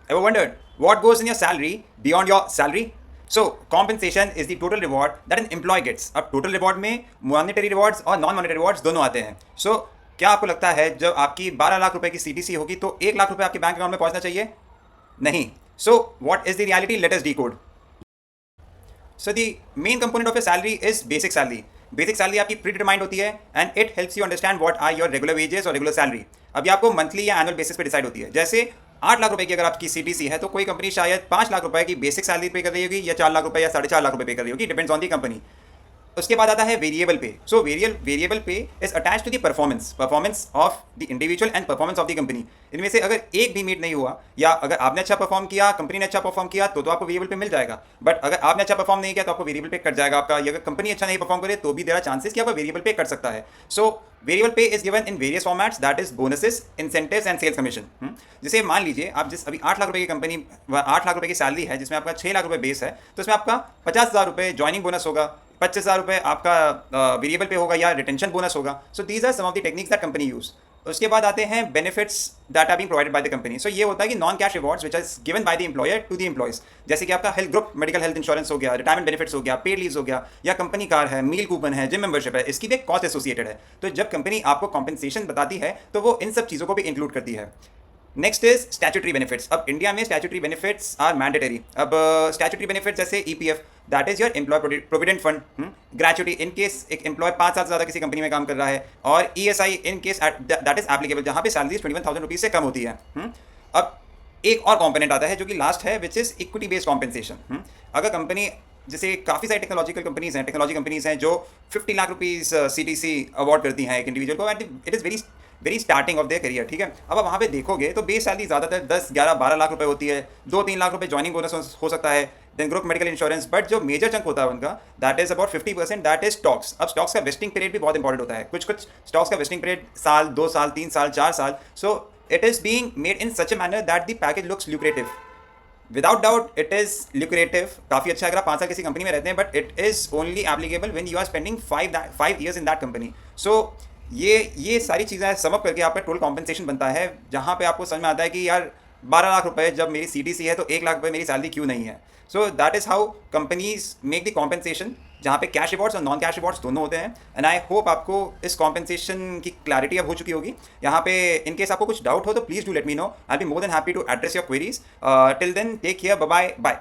Ever wondered what goes in your salary beyond your salary? So compensation is the total reward that an employee gets. अब total reward में monetary rewards और non monetary rewards दोनों आते हैं. So क्या आपको लगता है जब आपकी 12 लाख रुपए की सीटीसी होगी तो 1 लाख रुपए आपके बैंक अकाउंट में पहुंचना चाहिए? नहीं. So what is the reality? Let us decode. So the main component of your salary is basic salary. Basic salary आपकी प्री डिटरमाइंड होती है and it helps you understand what are your regular wages और regular salary. अभी आपको monthly या annual basis पे decide होती है. जैसे 8 लाख रुपए की अगर आपकी सीटीसी है तो कोई कंपनी शायद 5 लाख रुपए की बेसिक सैलरी पे कर रही होगी या 4 लाख रुपए या 4.5 लाख रुपए पे कर रही होगी, डिपेंड्स ऑन दी कंपनी. उसके बाद आता है variable pay. So variable pay is attach to the performance of the individual and performance of the company. इनमें से अगर एक भी मीट नहीं हुआ या अगर आपने अच्छा परफॉर्म किया, कंपनी ने अच्छा परफॉर्म किया तो आपको वेरिएबल पे मिल जाएगा. बट अगर आपने अच्छा परफॉर्म नहीं किया तो आपको वेरिएबल पे कट जाएगा आपका. अगर कंपनी अच्छा नहीं परफॉर्म करे तो भी देयर आर चांसेस कि आपका वेरिएबल पे कट सकता है. So variable pay is given in various formats, that is bonuses, incentives and sales commission. जैसे मान लीजिए आप जिस अभी 8 लाख रुपए की कंपनी 8 लाख रुपए की सैलरी है जिसमें आपका 6 लाख रुपए बेस है तो इसमें आपका 50,000 रुपए ज्वाइनिंग बोनस होगा, 25,000 रुपए आपका वेरिएबल पे होगा या रिटेंशन बोनस होगा. So these are some of the techniques that company use. उसके बाद आते हैं benefits that are being provided by the company. So ये होता है कि non cash rewards which is given by the employer to the employees. जैसे कि आपका health group medical health insurance हो गया, रिटायरमेंट बेनिफिट्स हो गया, पेड लीव्स हो गया, या कंपनी कार है, मील कूपन है, जिम मेंबरशिप है, इसकी भी एक कॉस्ट एसोसिएटेड है. तो जब कंपनी आपको कॉम्पनसेशन बताती है तो वो इन सब चीज़ों को भी इंक्लूड करती है. Next is statutory benefits. अब इंडिया में स्टैट्यूटरी बेनिफिट्स आर मैंडेटरी. अब स्टैट्यूटरी बेनिफिट्स जैसे EPF, that is your employee provident fund. Gratuity in case एक एम्प्लॉय 5 साल से ज़्यादा किसी कंपनी में काम कर रहा है, और ESI in case that is applicable जहाँ पे सैलरी 21,000 रुपीज़ से कम होती है. अब एक और कॉम्पोनेंट आता है जो कि लास्ट है which is equity based compensation. अगर कंपनी जैसे काफ़ी सारी टेक्नोलॉजी कंपनीज हैं जो 50 लाख रुपीज़ सीटीसी अवार्ड करती हैं एक इंडिविजुअल को, and it is very starting of their career. ठीक है. अब आप वहाँ पे देखोगे तो बेस सैलरी ज़्यादातर 10, 11, 12 लाख रुपए होती है. 2-3 लाख रुपए ज्वाइनिंग बोनस हो सकता है, then group medical insurance. But जो मेजर चंक होता है उनका that is about 50%, that is stocks. अब स्टॉक्स का वेस्टिंग पीरियड भी बहुत इंपॉर्टेंट होता है. कुछ स्टॉक्स का वेस्टिंग पीरियड साल, 2 साल, 3 साल, 4 साल. So it is being made in such a manner that the package looks lucrative. Without doubt it is lucrative, काफ़ी अच्छा अगर आप 5 साल किसी कंपनी में रहते हैं, but it is only applicable when you are spending 5 years in that company. So ये सारी चीज़ें समअप करके आपका टोटल कॉम्पनसेशन बनता है, जहाँ पे आपको समझ में आता है कि यार 12 लाख रुपए जब मेरी सीटीसी है तो 1 लाख रुपए मेरी सैलरी क्यों नहीं है. So that is how companies make the compensation, जहाँ पे कैश रिवॉर्ड्स और नॉन कैश रिवॉर्ड्स दोनों होते हैं. एंड आई होप आपको इस कॉम्पनसेशन की क्लैरिटी अब हो चुकी होगी. यहाँ पे इन केस आपको कुछ डाउट हो तो please do let me know. I be more than happy to address your queries. Till then take care, bye bye.